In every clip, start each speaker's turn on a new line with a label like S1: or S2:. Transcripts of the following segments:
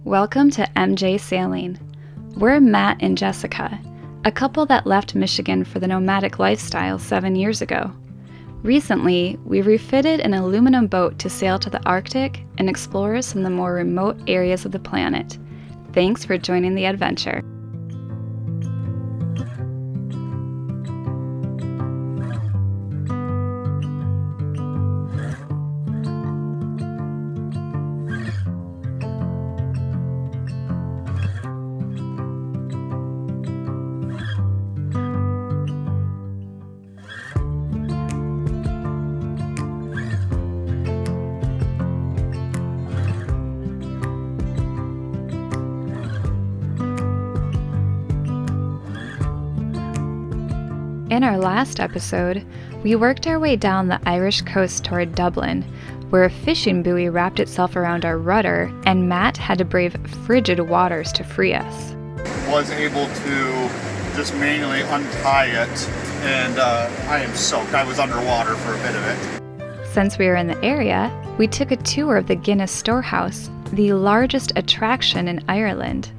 S1: Welcome to MJ Sailing. We're Matt and Jessica, a couple that left Michigan for the nomadic lifestyle 7 years ago. Recently, we refitted an aluminum boat to sail to the Arctic and explore some of the more remote areas of the planet. Thanks for joining the adventure. In our last episode, we worked our way down the Irish coast toward Dublin, where a fishing buoy wrapped itself around our rudder and Matt had to brave frigid waters to free us.
S2: Was able to just manually untie it, and I am soaked. I was underwater for a bit of it.
S1: Since we were in the area, we took a tour of the Guinness Storehouse, the largest attraction in Ireland.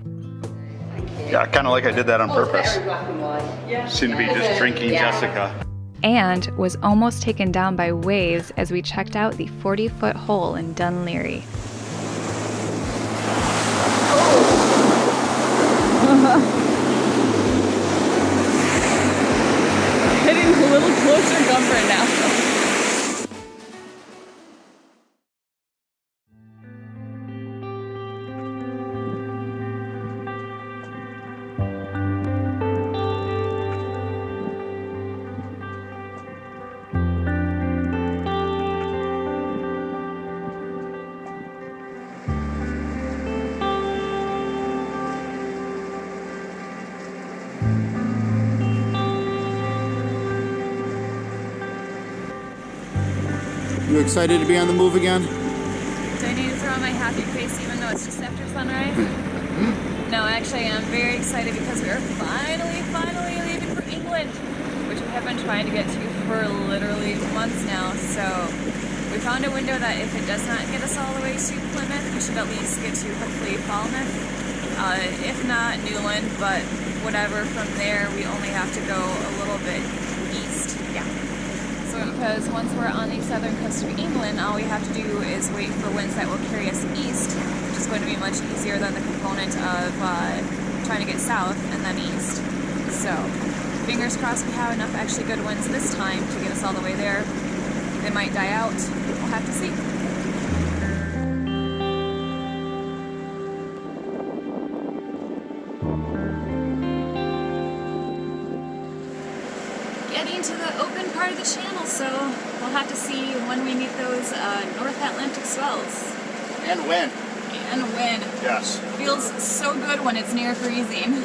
S2: Yeah, kind of like I did that on purpose. Seemed to be just drinking Jessica.
S1: And was almost taken down by waves as we checked out the 40-foot hole in Dunleary.
S3: Getting a little closer comfort now.
S2: You excited to be on the move again?
S3: Do I need to throw on my happy face even though it's just after sunrise? No, actually I'm very excited because we are finally leaving for England, which we have been trying to get to for literally months now. So we found a window that if it does not get us all the way to Plymouth, we should at least get to hopefully Falmouth. If not Newland, but whatever from there, we only have to go a little bit east. Yeah. Because once we're on the southern coast of England, all we have to do is wait for winds that will carry us east, which is going to be much easier than the component of trying to get south and then east. So, fingers crossed we have enough actually good winds this time to get us all the way there. They might die out. We'll have to see. Getting to the open part of the channel, so we'll have to see when we meet those North Atlantic swells.
S2: And when?
S3: And when.
S2: Yes.
S3: Feels so good when it's near freezing.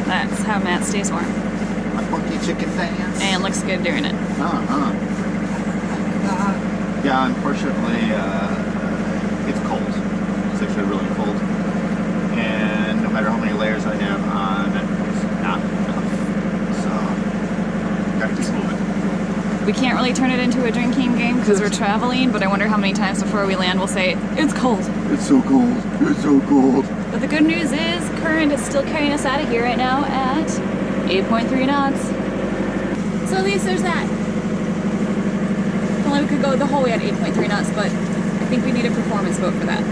S3: That's how Matt stays warm.
S2: My funky chicken fans.
S3: And looks good doing it.
S2: Yeah, unfortunately, it's cold. It's actually really cold. And no matter how many layers I have on, it's not enough. So, gotta keep moving.
S3: We can't really turn it into a drinking game because we're traveling, but I wonder how many times before we land we'll say, it's cold.
S2: It's so cold. It's so cold.
S3: But the good news is, current is still carrying us out of here right now at 8.3 knots. So at least there's that. Only we could go the whole way at 8.3 knots, but I think we need a performance boat for that.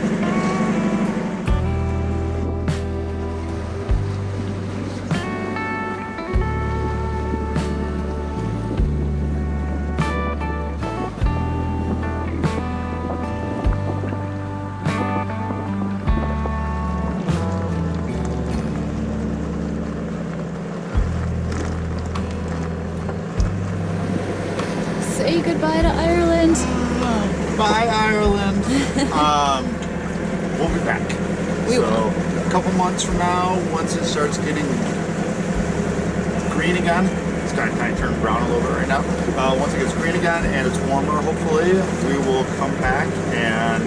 S3: Say goodbye to Ireland.
S2: Bye, Ireland. We'll be back. A couple months from now, once it starts getting green again, it's kind of turned brown a little bit right now. Once it gets green again and it's warmer, hopefully, we will come back and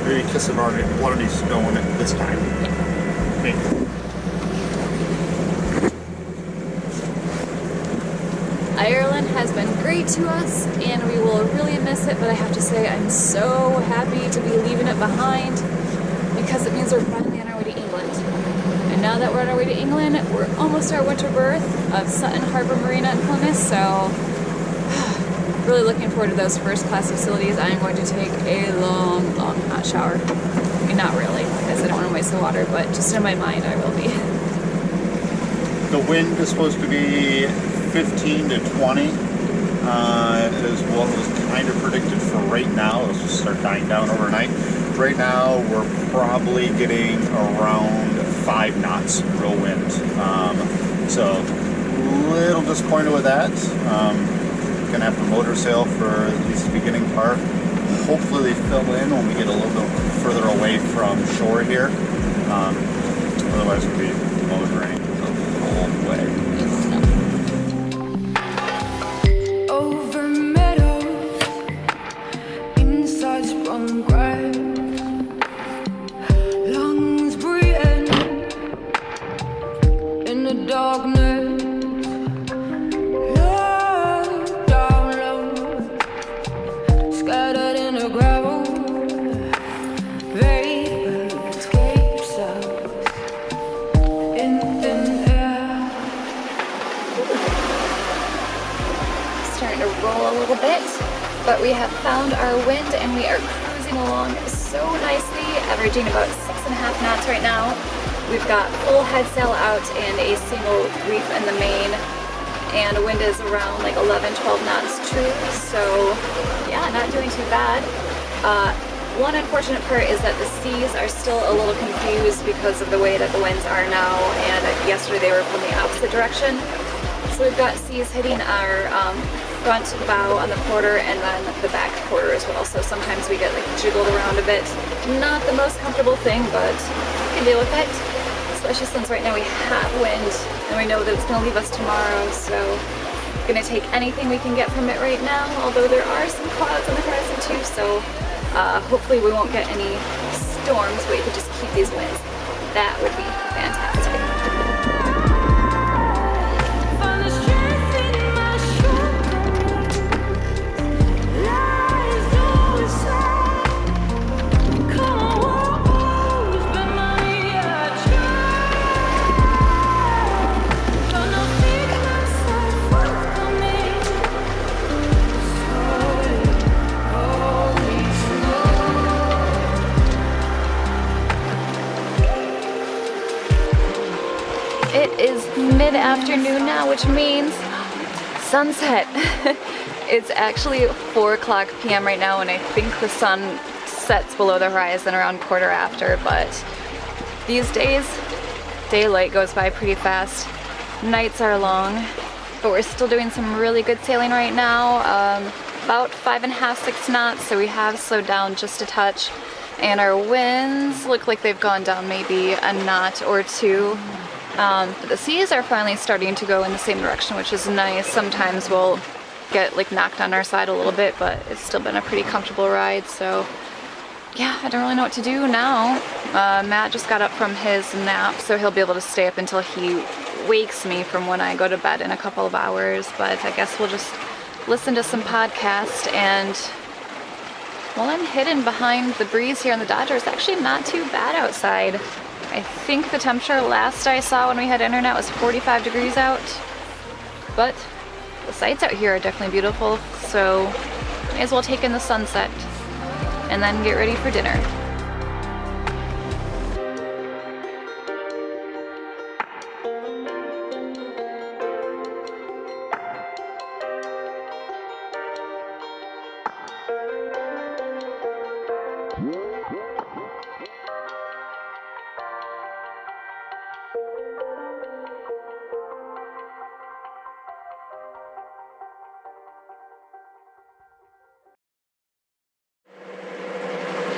S2: maybe kiss a lot of these stone this time.
S3: Ireland Bjurman has been great to us, and we will really miss it, but I have to say I'm so happy to be leaving it behind because it means we're finally on our way to England. And now that we're on our way to England, we're almost our winter berth of Sutton Harbour Marina in Plymouth, so really looking forward to those first class facilities. I am going to take a long hot shower. I mean, not really, because I don't want to waste the water, but just in my mind I will be.
S2: The wind is supposed to be 15 to 20 is what was kind of predicted for right now. It'll just start dying down overnight. Right now we're probably getting around 5 knots real wind. So a little disappointed with that. Gonna have to motor sail for at least the beginning part. Hopefully they fill in when we get a little bit further away from shore here. Otherwise we'll be motoring the whole way.
S4: Over meadows, inside sprung grass, lungs breathing in the darkness.
S1: Roll a little bit, but we have found our wind and we are cruising along so nicely, averaging about 6.5 knots right now. We've got full head sail out and a single reef in the main, and the wind is around like 11-12 knots true, so yeah, not doing too bad. One unfortunate part is that the seas are still a little confused because of the way that the winds are now, and yesterday they were from the opposite direction. So we've got seas hitting our front bow on the quarter and then the back quarter as well. So sometimes we get like jiggled around a bit. Not the most comfortable thing, but we can deal with it. Especially since right now we have wind and we know that it's gonna leave us tomorrow. So we're gonna take anything we can get from it right now, although there are some clouds on the horizon too. So hopefully we won't get any storms, but we could just keep these winds. That would be fantastic. It is mid-afternoon now, which means sunset. It's actually 4:00 p.m. right now, and I think the sun sets below the horizon around quarter after, but these days, daylight goes by pretty fast. Nights are long, but we're still doing some really good sailing right now. About 5.5-6 knots, so we have slowed down just a touch, and our winds look like they've gone down maybe a knot or two. But the seas are finally starting to go in the same direction, which is nice. Sometimes we'll get like knocked on our side a little bit, but it's still been a pretty comfortable ride. So yeah, I don't really know what to do now. Matt just got up from his nap, so he'll be able to stay up until he wakes me from when I go to bed in a couple of hours. But I guess we'll just listen to some podcast, and while I'm hidden behind the breeze here in the Dodger, it's actually not too bad outside. I think the temperature last I saw when we had internet was 45 degrees out, but the sights out here are definitely beautiful, so may as well take in the sunset and then get ready for dinner.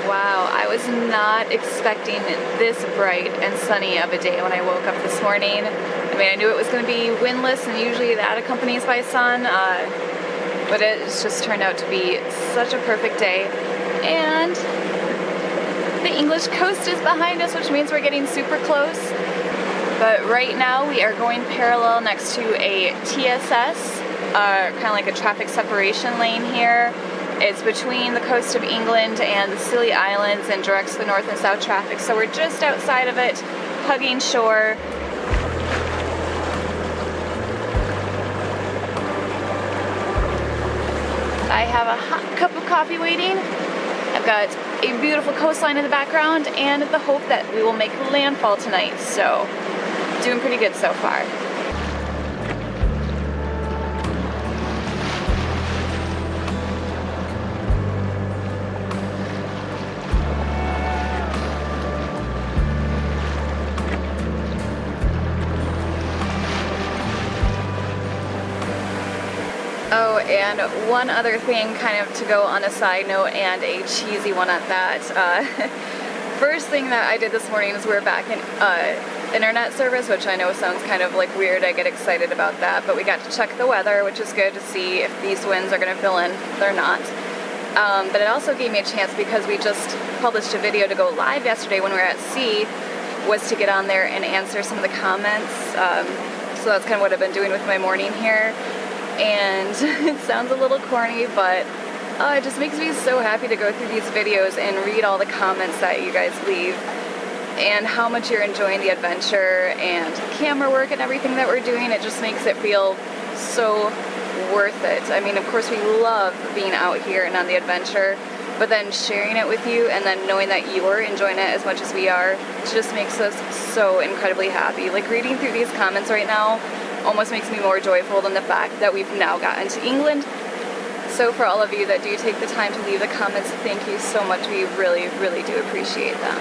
S1: Wow, I was not expecting this bright and sunny of a day when I woke up this morning. I mean, I knew it was going to be windless, and usually that accompanies by sun, but it's just turned out to be such a perfect day. And the English coast is behind us, which means we're getting super close. But right now we are going parallel next to a TSS,
S3: kind of like a traffic separation lane here. It's between the coast of England and the Scilly Islands and directs the north and south traffic. So we're just outside of it, hugging shore. I have a hot cup of coffee waiting. I've got a beautiful coastline in the background and the hope that we will make landfall tonight. So, doing pretty good so far. Oh, and one other thing kind of to go on a side note and a cheesy one at that. First thing that I did this morning is we're back in internet service, which I know sounds kind of like weird. I get excited about that, but we got to check the weather, which is good to see if these winds are going to fill in. They're not. But it also gave me a chance because we just published a video to go live yesterday when we were at sea, was to get on there and answer some of the comments. So that's kind of what I've been doing with my morning here. And it sounds a little corny, but it just makes me so happy to go through these videos and read all the comments that you guys leave and how much you're enjoying the adventure and camera work and everything that we're doing. It just makes it feel so worth it. I mean, of course we love being out here and on the adventure, but then sharing it with you and then knowing that you're enjoying it as much as we are, it just makes us so incredibly happy. Like reading through these comments right now almost makes me more joyful than the fact that we've now gotten to England. So for all of you that do take the time to leave the comments, thank you so much. We really, really do appreciate them.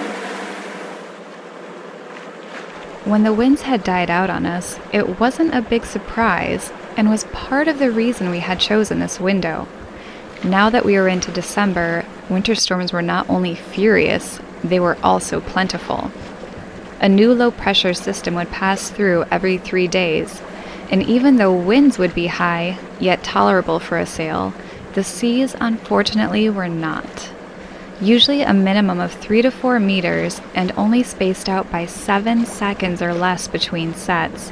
S1: When the winds had died out on us, it wasn't a big surprise and was part of the reason we had chosen this window. Now that we were into December, winter storms were not only furious, they were also plentiful. A new low-pressure system would pass through every 3 days, and even though winds would be high, yet tolerable for a sail, the seas unfortunately were not. Usually a minimum of 3 to 4 meters and only spaced out by 7 seconds or less between sets,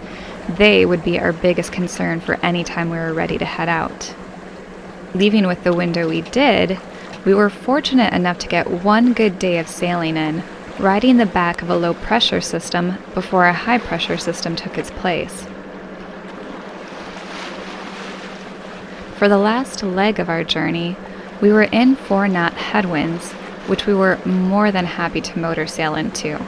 S1: they would be our biggest concern for any time we were ready to head out. Leaving with the window we did, we were fortunate enough to get one good day of sailing in, riding the back of a low-pressure system before a high-pressure system took its place. For the last leg of our journey, we were in 4-knot headwinds, which we were more than happy to motor sail into.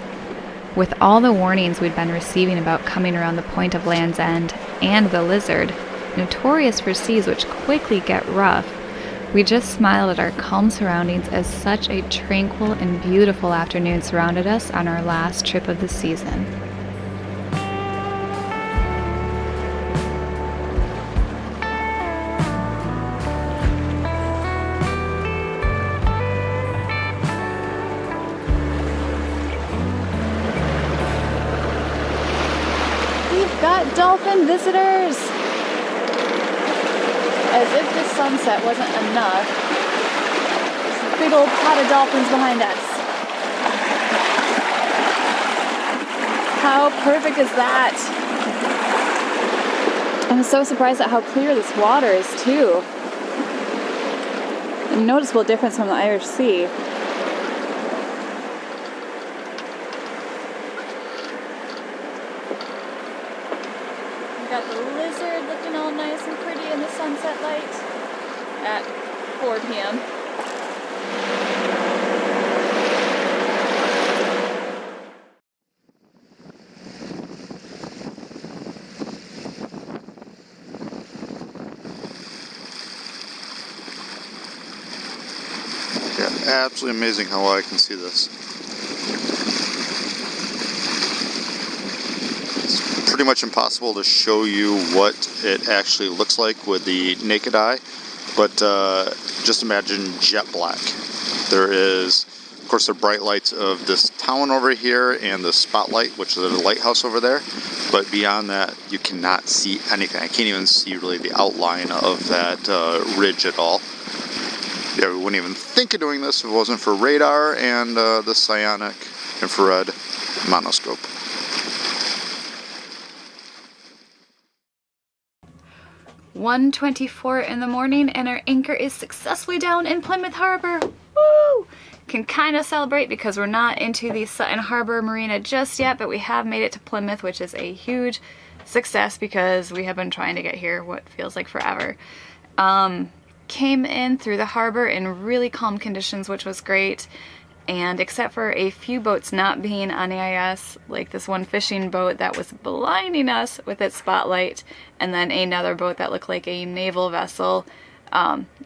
S1: With all the warnings we'd been receiving about coming around the point of Land's End and the Lizard, notorious for seas which quickly get rough, we just smiled at our calm surroundings as such a tranquil and beautiful afternoon surrounded us on our last trip of the season.
S3: We've got dolphin visitors! As if the sunset wasn't enough. There's a big old pot of dolphins behind us. How perfect is that? I'm so surprised at how clear this water is too. A noticeable difference from the Irish Sea. We've got the Lizard looking all nice and pretty in the sunset light at 4 p.m.
S2: Yeah, absolutely amazing how well I can see this. It's pretty much impossible to show you what it actually looks like with the naked eye, but just imagine jet black. There is, of course, the bright lights of this town over here and the spotlight, which is the lighthouse over there, but beyond that you cannot see anything. I can't even see really the outline of that ridge at all. Yeah, we wouldn't even think of doing this if it wasn't for radar and the psionic infrared monoscope.
S1: 1:24 in the morning and our anchor is successfully down in Plymouth Harbour. Woo! Can kind of celebrate because we're not into the Sutton Harbor Marina just yet, but we have made it to Plymouth, which is a huge success because we have been trying to get here what feels like forever. Came in through the harbor in really calm conditions, which was great. And except for a few boats not being on AIS, like this one fishing boat that was blinding us with its spotlight, and then another boat that looked like a naval vessel,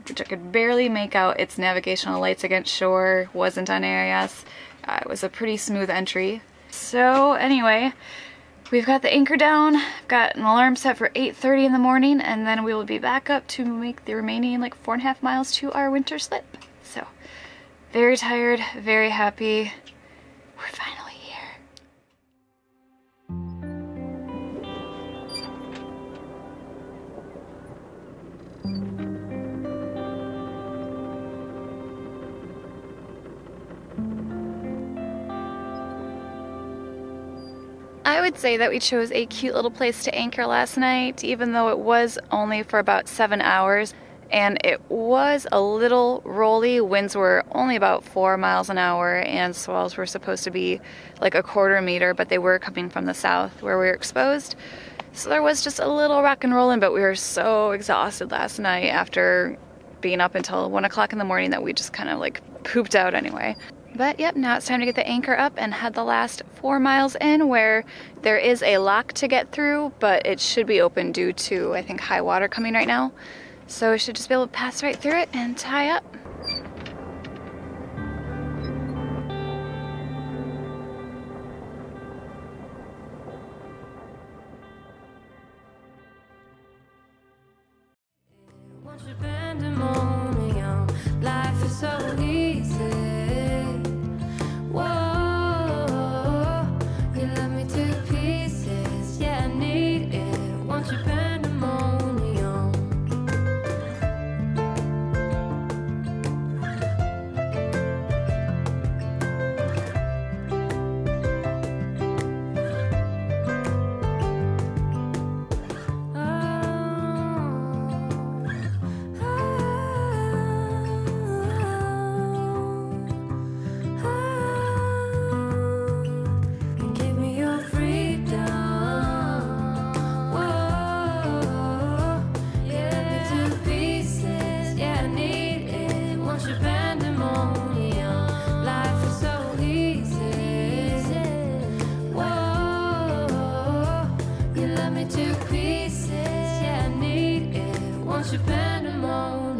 S1: which I could barely make out its navigational lights against shore, wasn't on AIS. It was a pretty smooth entry. So anyway, we've got the anchor down, I've got an alarm set for 8:30 in the morning, and then we will be back up to make the remaining like 4.5 miles to our winter slip. So, very tired, very happy. We're finally here. I would say that we chose a cute little place to anchor last night, even though it was only for about 7 hours. And it was a little rolly. Winds were only about 4 miles an hour and swells were supposed to be like a 1/4 meter, but they were coming from the south where we were exposed. So there was just a little rock and rolling, but we were so exhausted last night after being up until 1 o'clock in the morning that we just kind of like pooped out anyway. But yep, now it's time to get the anchor up and head the last 4 miles in, where there is a lock to get through, but it should be open due to, I think, high water coming right now. So we should just be able to pass right through it and tie up.
S4: Once you're pandemonium, life is so easy. Whoa, you love me to pieces. Yeah, I need it. Once you're pandemonium. To pieces, yeah, I need it. Once you're pandemonium.